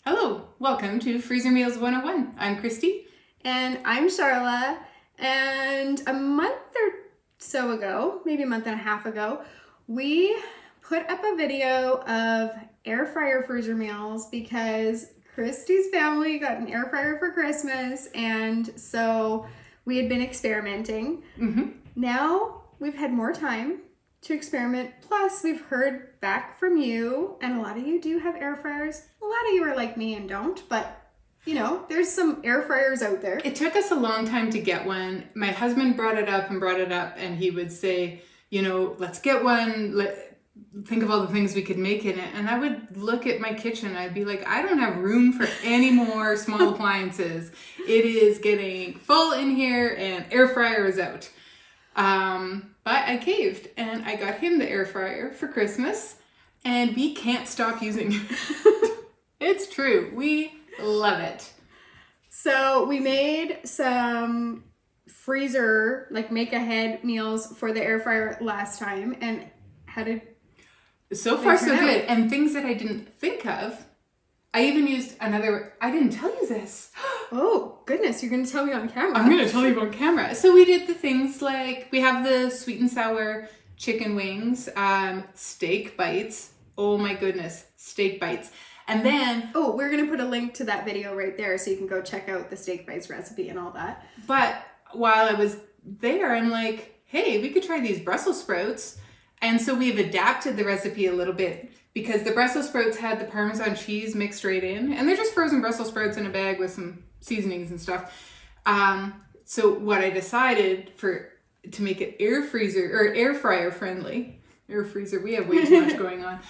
Hello, welcome to Freezer Meals 101. I'm Christy. And I'm Charla. And a month or so ago, maybe a month and a half ago, we put up a video of air fryer freezer meals because Christy's family got an air fryer for Christmas. And so we had been experimenting. Now we've had more time to experiment. Plus, we've heard back from you, and a lot of you do have air fryers. A lot of you are like me and don't, but you know, there's some air fryers out there. It took us a long time to get one. My husband brought it up, and he would say, you know, let's get one. Think of all the things we could make in it. And I would look at my kitchen. I'd be like, I don't have room for any more small appliances. It is getting full in here, and air fryer is out. But I caved and I got him the air fryer for Christmas, and we can't stop using it. It's true. We love it. So we made some freezer, like make ahead meals for the air fryer last time, and how did so far so good. And things that I didn't think of. I even used I didn't tell you this. Oh, goodness, you're going to tell me on camera. I'm going to tell you on camera. So we did the things like, we have the sweet and sour chicken wings, steak bites. Oh my goodness, steak bites. And then... Oh, we're going to put a link to that video right there so you can go check out the steak bites recipe and all that. But while I was there, I'm like, hey, we could try these Brussels sprouts. And so we've adapted the recipe a little bit, because the Brussels sprouts had the Parmesan cheese mixed right in, and they're just frozen Brussels sprouts in a bag with some seasonings and stuff. So what I decided to make it air fryer friendly, we have way too much going on.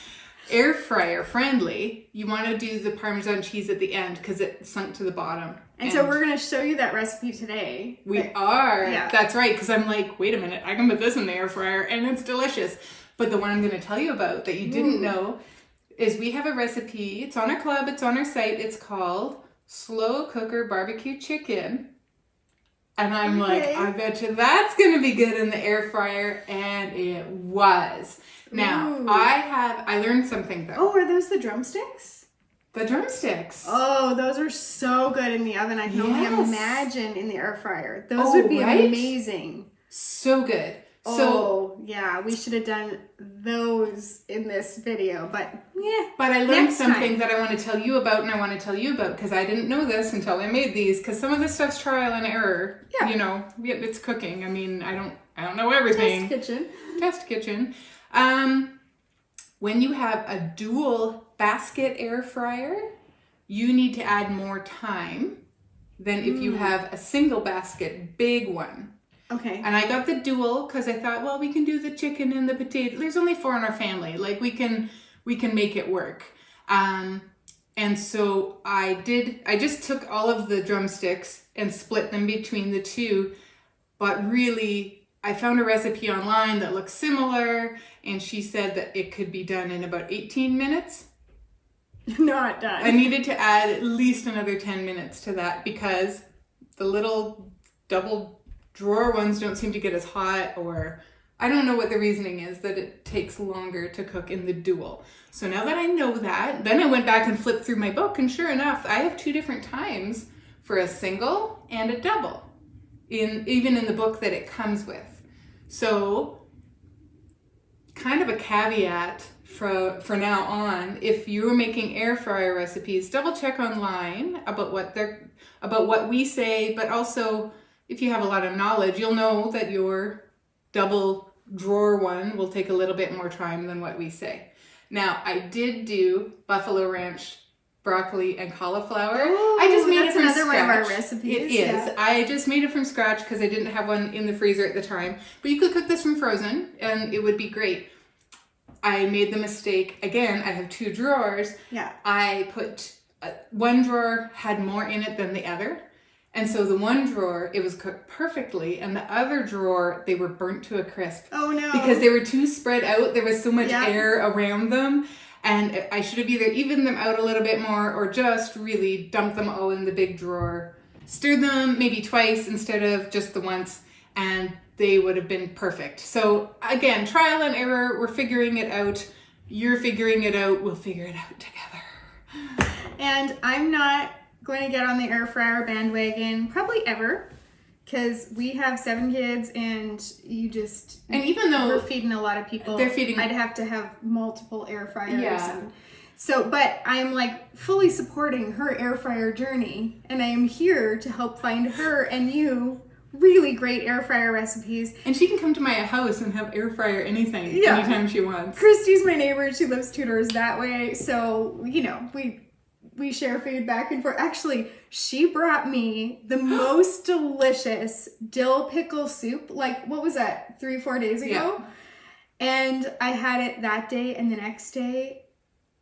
Air fryer friendly, you want to do the Parmesan cheese at the end because it sunk to the bottom. And so we're going to show you that recipe today. We are. Yeah. That's right, because I'm like, wait a minute, I can put this in the air fryer and it's delicious. But the one I'm going to tell you about that you didn't know is we have a recipe. It's on our club. It's on our site. It's called Slow Cooker Barbecue Chicken. And I'm like, I bet you that's going to be good in the air fryer. And it was. Now, I learned something though. Oh, are those the drumsticks? The drumsticks. Oh, those are so good in the oven. I can only imagine in the air fryer. Those would be amazing. So good. So yeah, we should have done those in this video, but yeah. But I learned something that I want to tell you about, and I want to tell you about because I didn't know this until I made these. Because some of this stuff's trial and error. Yeah. You know, it's cooking. I mean, I don't know everything. Test kitchen. When you have a dual basket air fryer, you need to add more time than if you have a single basket big one. Okay. And I got the dual because I thought, well, we can do the chicken and the potato. There's only 4 in our family. Like we can make it work. And so I just took all of the drumsticks and split them between the two. But really, I found a recipe online that looks similar. And she said that it could be done in about 18 minutes. Not done. I needed to add at least another 10 minutes to that because the little double drawer ones don't seem to get as hot, or I don't know what the reasoning is that it takes longer to cook in the dual. So now that I know that, then I went back and flipped through my book, and sure enough, I have 2 different times for a single and a double, even in the book that it comes with. So kind of a caveat for now on, if you're making air fryer recipes, double check online about what we say, but also if you have a lot of knowledge, you'll know that your double drawer one will take a little bit more time than what we say. Now, I did do buffalo ranch, broccoli, and cauliflower. Oh, I just made it from another scratch. one of our recipes. It is. Yeah. I just made it from scratch because I didn't have one in the freezer at the time. But you could cook this from frozen, and it would be great. I made the mistake. Again, I have 2 drawers. Yeah. I put one drawer had more in it than the other. And so the one drawer, it was cooked perfectly, and the other drawer, they were burnt to a crisp. Oh no. Because they were too spread out. There was so much air around them. And I should have either evened them out a little bit more or just really dumped them all in the big drawer. Stirred them maybe twice instead of just the once, and they would have been perfect. So again, trial and error, we're figuring it out. You're figuring it out. We'll figure it out together. And I'm not going to get on the air fryer bandwagon probably ever, because we have 7 kids and and even though we're feeding a lot of people, I'd have to have multiple air fryers. Yeah. And so, but I'm like fully supporting her air fryer journey, and I am here to help find her and you really great air fryer recipes. And she can come to my house and have air fryer anything anytime she wants. Christy's my neighbor. She lives 2 doors that way. So, you know, we share food back and forth. Actually, she brought me the most delicious dill pickle soup. Like, what was that, 3-4 days ago? Yeah. And I had it that day and the next day.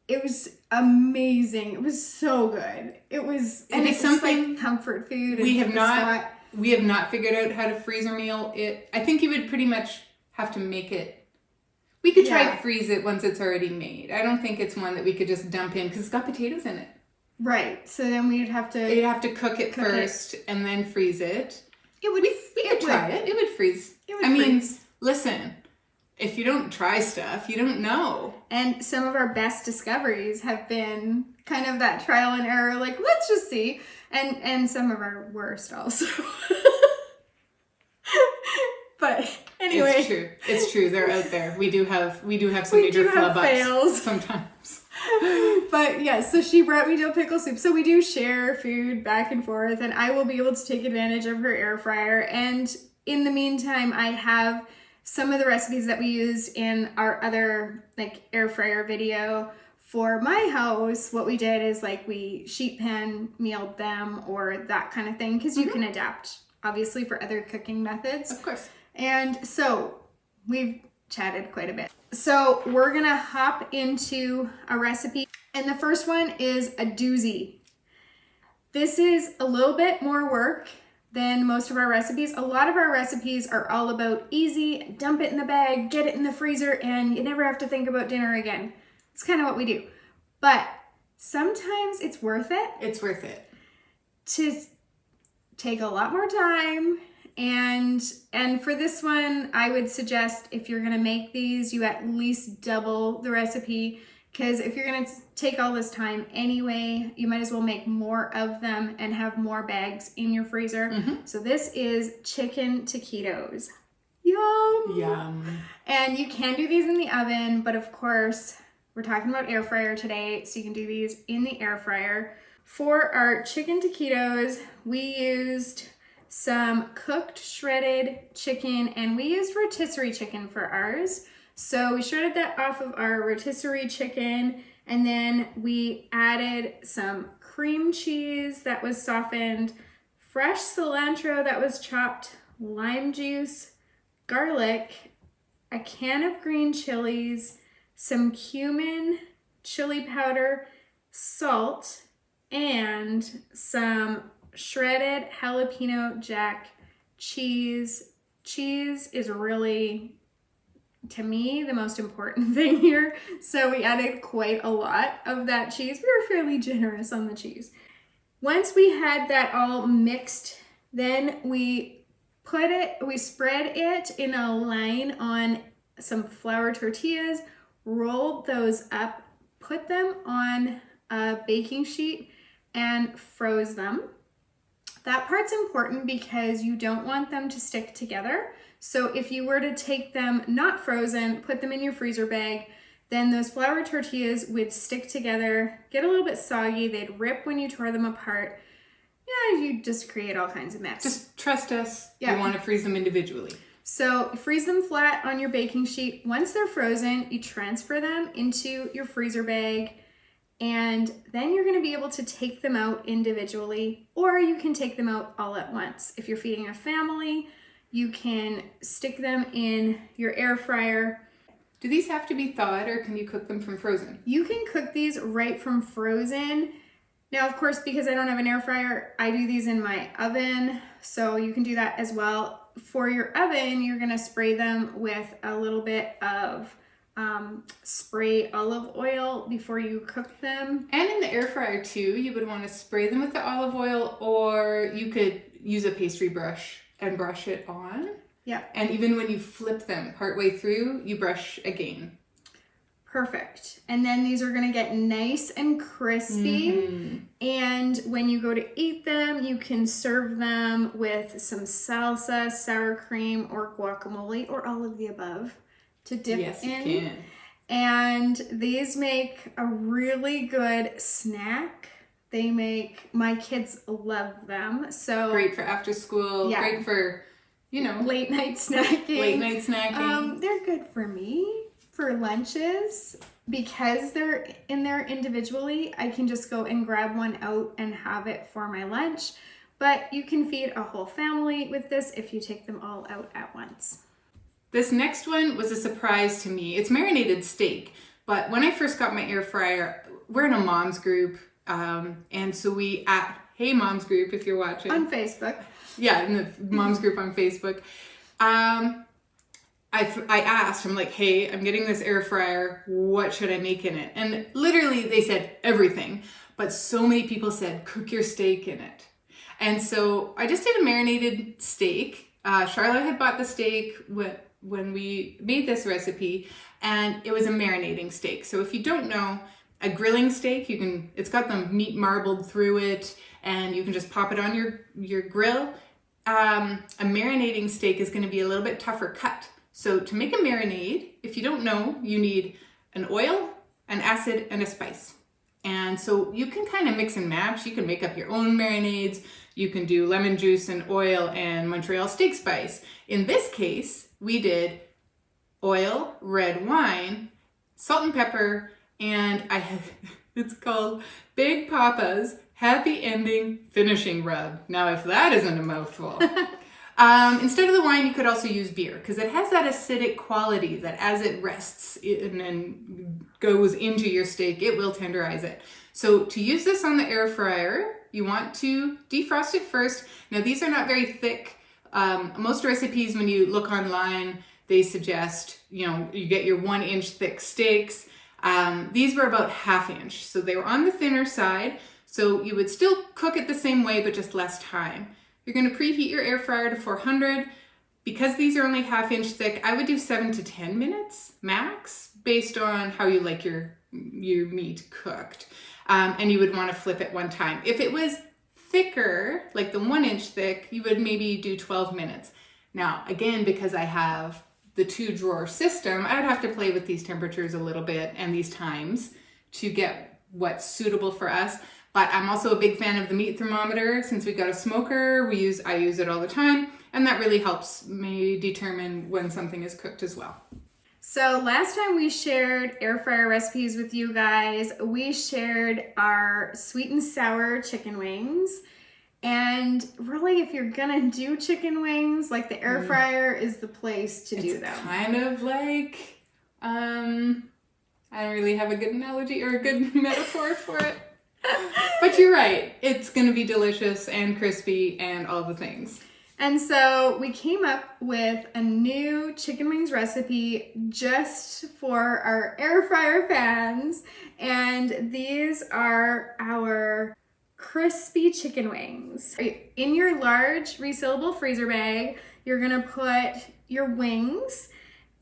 It was amazing. It was so good. It's something like comfort food. We have not figured out how to freezer meal it. I think you would pretty much have to make it. We could try to freeze it once it's already made. I don't think it's one that we could just dump in because it's got potatoes in it. Right. So then we'd have to... You'd have to cook it first and then freeze it. We could try it. It would freeze. I mean, listen, if you don't try stuff, you don't know. And some of our best discoveries have been kind of that trial and error, like, let's just see. And some of our worst also. But anyway. It's true. They're out there. We do have some major flub ups sometimes. But yeah, so she brought me dill pickle soup. So we do share food back and forth, and I will be able to take advantage of her air fryer. And in the meantime, I have some of the recipes that we used in our other like air fryer video for my house. What we did is like we sheet pan mealed them or that kind of thing, because you can adapt obviously for other cooking methods. Of course. And so we've chatted quite a bit. So we're gonna hop into a recipe, and the first one is a doozy. This is a little bit more work than most of our recipes. A lot of our recipes are all about easy, dump it in the bag, get it in the freezer, and you never have to think about dinner again. It's kind of what we do. But sometimes it's worth it. It's worth it. To take a lot more time. And for this one, I would suggest if you're gonna make these, you at least double the recipe, because if you're gonna take all this time anyway, you might as well make more of them and have more bags in your freezer. So this is chicken taquitos. Yum! Yum. And you can do these in the oven, but of course, we're talking about air fryer today, so you can do these in the air fryer. For our chicken taquitos, we used some cooked shredded chicken, and we used rotisserie chicken for ours. So we shredded that off of our rotisserie chicken, and then we added some cream cheese that was softened, fresh cilantro that was chopped, lime juice, garlic, a can of green chilies, some cumin, chili powder, salt, and some shredded jalapeno jack cheese. Cheese is really, to me, the most important thing here. So we added quite a lot of that cheese. We were fairly generous on the cheese. Once we had that all mixed, then we spread it in a line on some flour tortillas, rolled those up, put them on a baking sheet, and froze them. That part's important because you don't want them to stick together. So if you were to take them not frozen, put them in your freezer bag, then those flour tortillas would stick together, get a little bit soggy, they'd rip when you tore them apart. Yeah, you just create all kinds of mess. Just trust us. Yeah. You want to freeze them individually. So freeze them flat on your baking sheet. Once they're frozen, you transfer them into your freezer bag, and then you're going to be able to take them out individually, or you can take them out all at once. If you're feeding a family, you can stick them in your air fryer. Do these have to be thawed, or can you cook them from frozen? You can cook these right from frozen. Now, of course, because I don't have an air fryer, I do these in my oven, so you can do that as well. For your oven, you're going to spray them with a little bit of spray olive oil before you cook them. And in the air fryer too, you would want to spray them with the olive oil, or you could use a pastry brush and brush it on. Yeah. And even when you flip them partway through, you brush again. perfect. And then these are gonna get nice and crispy. And when you go to eat them, you can serve them with some salsa, sour cream, or guacamole, or all of the above to dip in. Yes, you can. And these make a really good snack. My kids love them. So Great for after school, great for, late night snacking. They're They're good for me for lunches. Because they're in there individually, I can just go and grab one out and have it for my lunch. But you can feed a whole family with this if you take them all out at once. This next one was a surprise to me. It's marinated steak, but when I first got my air fryer, we're in a mom's group, and so we at Hey Mom's Group, if you're watching. On Facebook. Yeah, in the mom's group on Facebook. I asked, I'm like, hey, I'm getting this air fryer. What should I make in it? And literally they said everything, but so many people said, cook your steak in it. And so I just did a marinated steak. Charlotte had bought the steak when we made this recipe, and it was a marinating steak. So if you don't know, a grilling steak, it's got the meat marbled through it, and you can just pop it on your grill. A marinating steak is gonna be a little bit tougher cut. So to make a marinade, if you don't know, you need an oil, an acid, and a spice. And so you can kind of mix and match. You can make up your own marinades. You can do lemon juice and oil and Montreal steak spice. In this case, we did oil, red wine, salt and pepper, and it's called Big Papa's Happy Ending Finishing Rub. Now, if that isn't a mouthful. Instead of the wine, you could also use beer because it has that acidic quality that as it rests and goes into your steak, it will tenderize it. So to use this on the air fryer, you want to defrost it first. Now, these are not very thick. Most recipes, when you look online, they suggest, you get your 1-inch thick steaks. These were about 1/2 inch. So they were on the thinner side. So you would still cook it the same way, but just less time. You're going to preheat your air fryer to 400. Because these are only 1/2 inch thick, I would do 7 to 10 minutes max based on how you like your meat cooked. And you would want to flip it one time. If it was thicker, like the 1-inch thick, you would maybe do 12 minutes. Now, again, because I have the 2-drawer system, I'd have to play with these temperatures a little bit and these times to get what's suitable for us. But I'm also a big fan of the meat thermometer. Since we've got a smoker, I use it all the time, and that really helps me determine when something is cooked as well. So last time we shared air fryer recipes with you guys, we shared our sweet and sour chicken wings. And really, if you're gonna do chicken wings, like the air fryer is the place to do them. It's kind of like, I don't really have a good analogy or a good metaphor for it. But you're right. It's going to be delicious and crispy and all the things. And so we came up with a new chicken wings recipe just for our air fryer fans. And these are our crispy chicken wings. In your large resealable freezer bag, you're going to put your wings,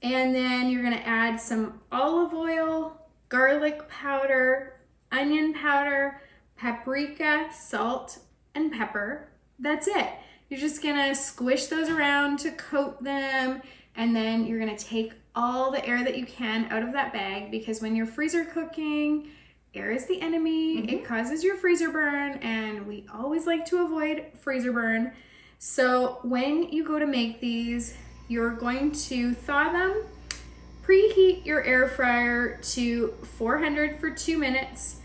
and then you're going to add some olive oil, garlic powder, onion powder, paprika, salt, and pepper. That's it. You're just gonna squish those around to coat them, and then you're gonna take all the air that you can out of that bag, because when you're freezer cooking, air is the enemy. It causes your freezer burn, and we always like to avoid freezer burn. So when you go to make these, you're going to thaw them, preheat your air fryer to 400 for 2 minutes,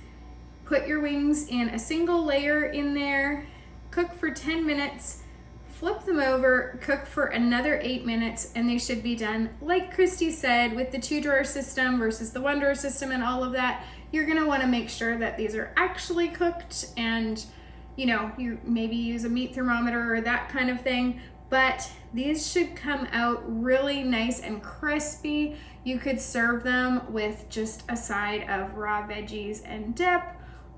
put your wings in a single layer in there, cook for 10 minutes, flip them over, cook for another 8 minutes, and they should be done. Like Christy said, with the 2-drawer system versus the 1-drawer system and all of that, you're gonna wanna make sure that these are actually cooked, and you maybe use a meat thermometer or that kind of thing, but these should come out really nice and crispy. You could serve them with just a side of raw veggies and dip,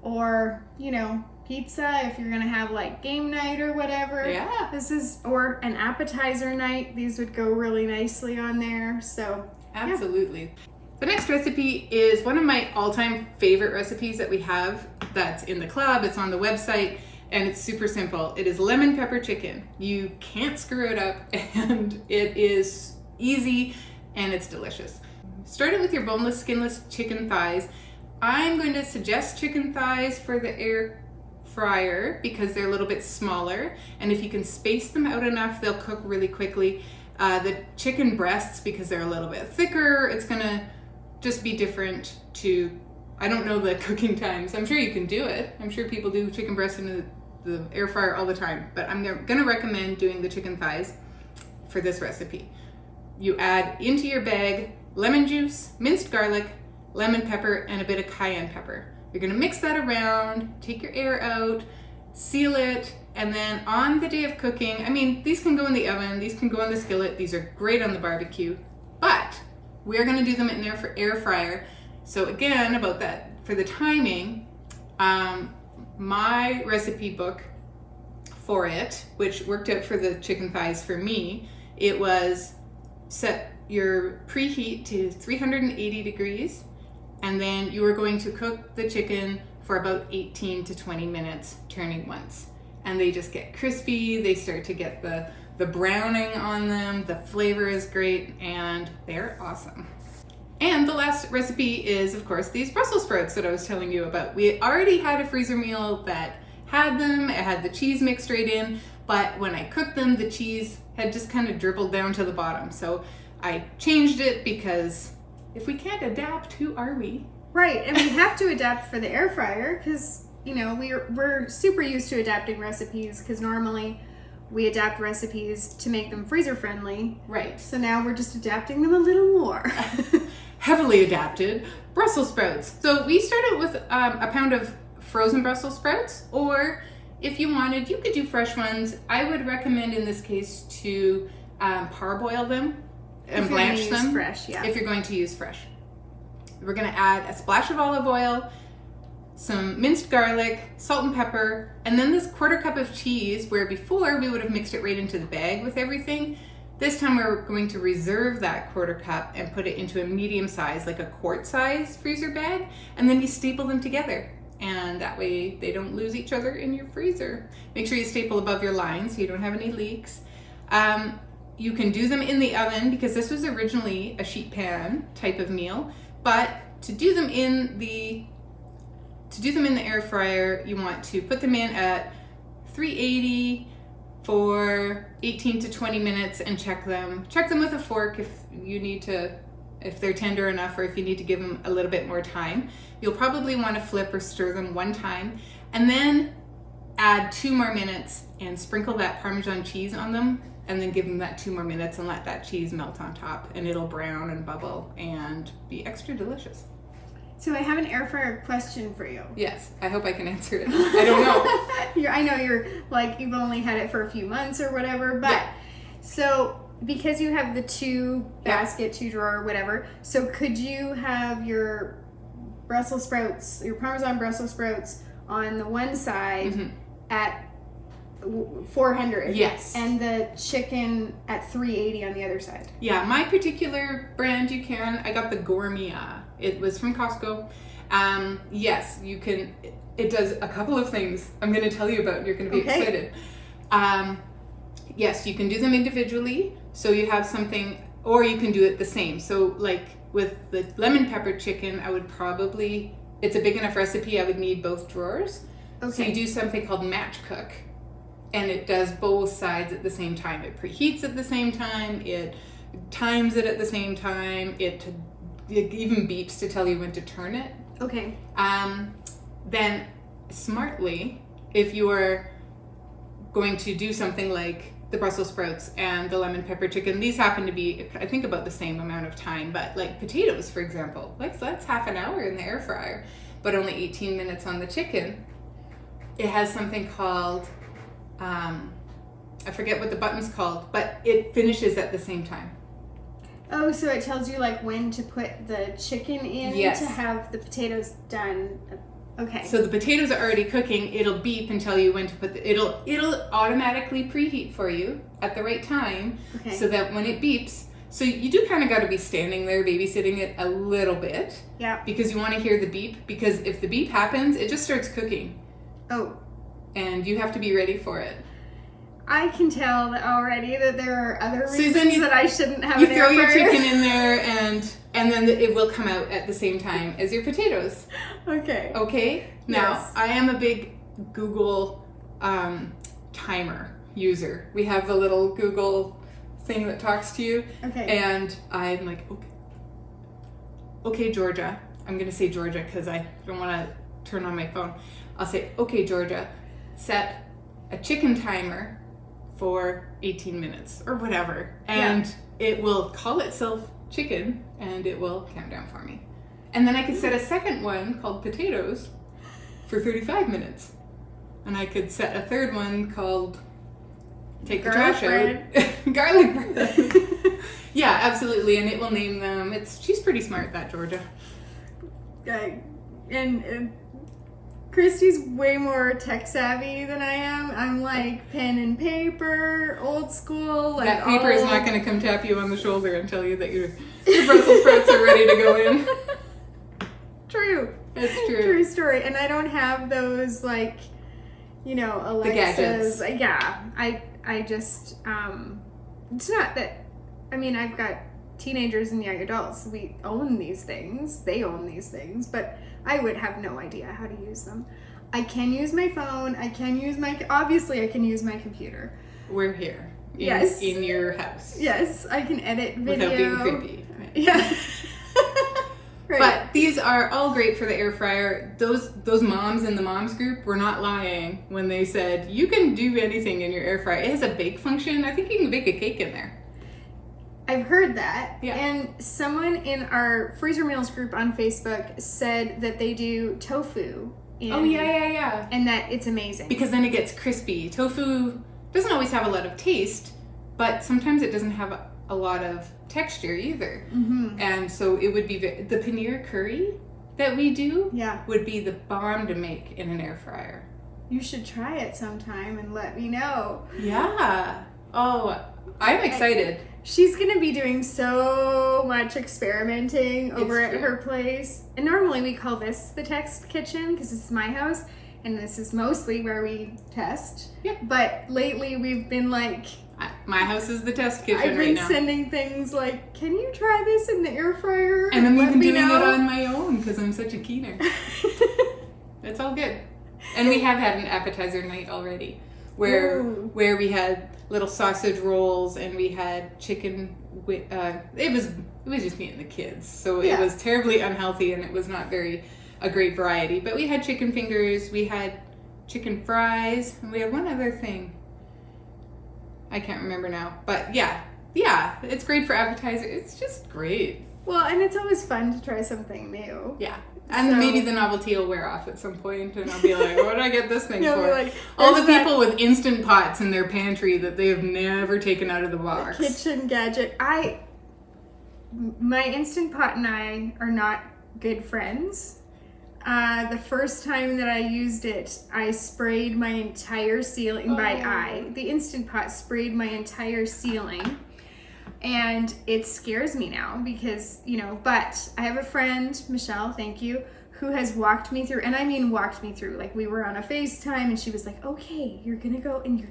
or pizza if you're gonna have like game night or whatever. Yeah. Or an appetizer night. These would go really nicely on there. So absolutely. The next recipe is one of my all-time favorite recipes that we have that's in the club, it's on the website, and it's super simple. It is lemon pepper chicken. You can't screw it up, and it is easy and it's delicious. Starting with your boneless, skinless chicken thighs, I'm going to suggest chicken thighs for the air fryer because they're a little bit smaller, and if you can space them out enough, they'll cook really quickly. The chicken breasts, because they're a little bit thicker, it's gonna just be different to, I don't know the cooking times. I'm sure you can do it. I'm sure people do chicken breasts in the air fryer all the time, but I'm gonna recommend doing the chicken thighs for this recipe. You add into your bag lemon juice, minced garlic, lemon pepper, and a bit of cayenne pepper. You're gonna mix that around, take your air out, seal it, and then on the day of cooking, I mean, these can go in the oven, these can go in the skillet, these are great on the barbecue, but we're gonna do them in there for air fryer. So again, about that, for the timing, my recipe book for it, which worked out for the chicken thighs for me, it was set your preheat to 380 degrees, and then you were going to cook the chicken for about 18 to 20 minutes, turning once. And they just get crispy, they start to get the browning on them, the flavor is great, and they're awesome. And the last recipe is, of course, these Brussels sprouts that I was telling you about. We already had a freezer meal that had them, it had the cheese mixed right in, but when I cooked them, the cheese had just kind of dribbled down to the bottom. So I changed it because if we can't adapt, who are we? Right, and we have to adapt for the air fryer because, you know, we're super used to adapting recipes because normally we adapt recipes to make them freezer friendly. Right. So now we're just adapting them a little more. Heavily adapted Brussels sprouts. So we started with a pound of frozen Brussels sprouts, or if you wanted, you could do fresh ones. I would recommend in this case to parboil them and blanch them fresh, yeah. if you're going to use fresh. We're going to add a splash of olive oil, some minced garlic, salt and pepper, and then this 1/4 cup of cheese, where before we would have mixed it right into the bag with everything. This time we're going to reserve that 1/4 cup and put it into a medium size, like a quart size freezer bag, and then you staple them together. And that way they don't lose each other in your freezer. Make sure you staple above your line so you don't have any leaks. You can do them in the oven because this was originally a sheet pan type of meal, but to do them in the air fryer, you want to put them in at 380 for 18 to 20 minutes and check them. Check them with a fork if you need to, if they're tender enough or if you need to give them a little bit more time. You'll probably want to flip or stir them one time and then add 2 more minutes and sprinkle that Parmesan cheese on them, and then give them that 2 more minutes and let that cheese melt on top, and it'll brown and bubble and be extra delicious. So I have an air fryer question for you. Yes, I hope I can answer it. I don't know. I know you're like, you've only had it for a few months or whatever, but Yeah. So because you have the 2 basket, 2 drawer, whatever, so could you have your Brussels sprouts, your Parmesan Brussels sprouts on the one side at 400? Yes. And the chicken at 380 on the other side? Yeah, my particular brand you can, I got the Gourmet. It was from Costco. Yes, you can, it does a couple of things I'm going to tell you about and you're going to be excited. Yes, you can do them individually, so you have something, or you can do it the same. So like with the lemon pepper chicken, I would probably, it's a big enough recipe, I would need both drawers. Okay. So you do something called match cook, and it does both sides at the same time. It preheats at the same time, it times it at the same time, it even beeps to tell you when to turn it. Okay. Then smartly, if you are going to do something like the Brussels sprouts and the lemon pepper chicken, these happen to be, I think, about the same amount of time, but like potatoes, for example, like that's half an hour in the air fryer, but only 18 minutes on the chicken. It has something called, I forget what the button's called, but it finishes at the same time. Oh, so it tells you like when to put the chicken in Yes. to have the potatoes done. Okay. So the potatoes are already cooking. It'll beep and tell you when to put it'll automatically preheat for you at the right time, Okay. so that when it beeps, So you do kind of got to be standing there babysitting it a little bit. Yeah. Because you want to hear the beep. Because if the beep happens, it just starts cooking. Oh. And you have to be ready for it. I can tell already that there are other reasons Susan, that I shouldn't have You an throw air your fryer. chicken in there and then it will come out at the same time as your potatoes. Okay. Okay? Now, Yes. I am a big Google timer user. We have the little Google thing that talks to you. Okay. And I'm like, okay, Georgia. I'm going to say Georgia because I don't want to turn on my phone. I'll say, okay, Georgia, set a chicken timer for 18 minutes or whatever. And it will call itself chicken and it will count down for me. And then I could set a second one called potatoes for 35 minutes. And I could set a third one called take the trash out. Garlic bread. Yeah, absolutely. And it will name them. She's pretty smart, that Georgia. And Christy's way more tech savvy than I am. I'm like pen and paper, old school. Like that paper is not going to come tap you on the shoulder and tell you that your Brussels sprouts are ready to go in. True. It's true. True story. And I don't have those like, Alexas. The gadgets. Yeah. I just it's not that. I mean, I've got teenagers and young adults. We own these things. They own these things, but I would have no idea how to use them. I can use my phone. Obviously I can use my computer. We're here. Yes. In your house. Yes, I can edit video. Without being creepy. Yeah. Right. But these are all great for the air fryer. Those moms in the moms group were not lying when they said you can do anything in your air fryer. It has a bake function. I think you can bake a cake in there. I've heard that. Yeah. And someone in our freezer meals group on Facebook said that they do tofu. Oh, yeah. And that it's amazing. Because then it gets crispy. Tofu doesn't always have a lot of taste, but sometimes it doesn't have a lot of texture either. Mm-hmm. And so it would be the paneer curry that we do would be the bomb to make in an air fryer. You should try it sometime and let me know. Yeah. Oh, I'm excited. She's going to be doing so much experimenting over at her place. And normally we call this the test kitchen because it's my house. And this is mostly where we test. Yeah. But lately we've been like... My house is the test kitchen I've been right now. sending things like, can you try this in the air fryer? And I'm even doing it on my own because I'm such a keener. It's all good. And we have had an appetizer night already where we had little sausage rolls and we had chicken. It was just me and the kids. So it was terribly unhealthy and it was not a great variety. But we had chicken fingers, we had chicken fries, and we had one other thing. I can't remember now. But yeah, it's great for appetizer. It's just great. Well, and it's always fun to try something new. Yeah. And maybe the novelty will wear off at some point and I'll be like, what did I get this thing for? Like, all the people with Instant Pots in their pantry that they have never taken out of the box. Kitchen gadget. My Instant Pot and I are not good friends. The first time that I used it, I sprayed my entire ceiling the Instant Pot sprayed my entire ceiling. And it scares me now because, but I have a friend, Michelle, thank you, who has walked me through, and I mean walked me through, like we were on a FaceTime and she was like, okay, you're gonna go and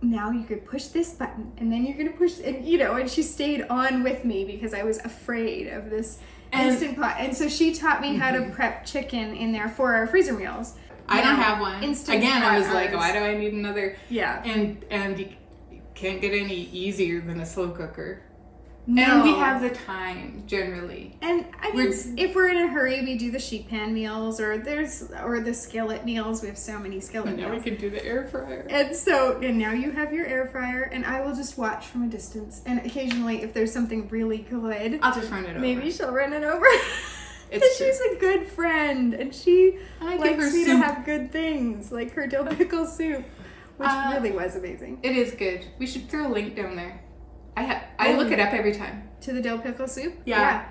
now you could push this button and then you're gonna push, and and she stayed on with me because I was afraid of this Instant Pot. And so she taught me how to prep chicken in there for our freezer meals. I don't have one. Again, I was like, why do I need another? Yeah. And you can't get any easier than a slow cooker. No. And we have the time generally. And I mean, if we're in a hurry, we do the sheet pan meals or the skillet meals. We have so many skillet meals. Now we can do the air fryer. And now you have your air fryer, and I will just watch from a distance. And occasionally, if there's something really good, I'll just run it over. Maybe she'll run it over. It's true. She's a good friend, and she likes me to soup. have good things, like her dill pickle soup, which really was amazing. It is good. We should throw a link down there. I look it up every time. To the dill pickle soup? Yeah.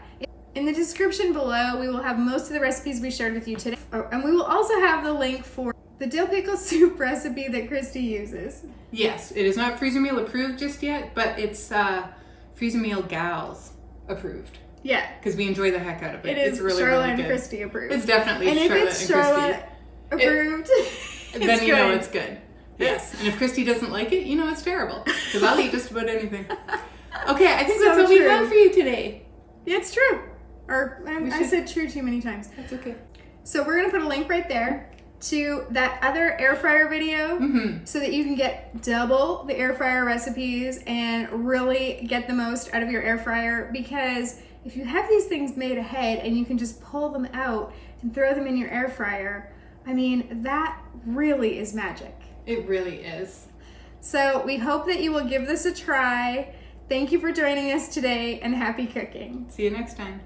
In the description below, we will have most of the recipes we shared with you today. And we will also have the link for the dill pickle soup recipe that Christy uses. Yes, it is not freezer meal approved just yet, but it's Freezer-Meal Gals approved. Yeah. Because we enjoy the heck out of it. It is it's really, Charlotte really and good. Christy approved. It's definitely and Charlotte if it's and Charlotte Christy. approved, Then you know good. it's good. Yes. And if Christy doesn't like it, you know it's terrible. Because I'll eat just about anything. Okay, I think So that's what we true. have for you today. Yeah, it's true. Or I should- said true too many times. That's okay. So we're gonna put a link right there to that other air fryer video so that you can get double the air fryer recipes and really get the most out of your air fryer, because if you have these things made ahead and you can just pull them out and throw them in your air fryer, I mean, that really is magic. It really is. So we hope that you will give this a try. Thank you for joining us today, and happy cooking. See you next time.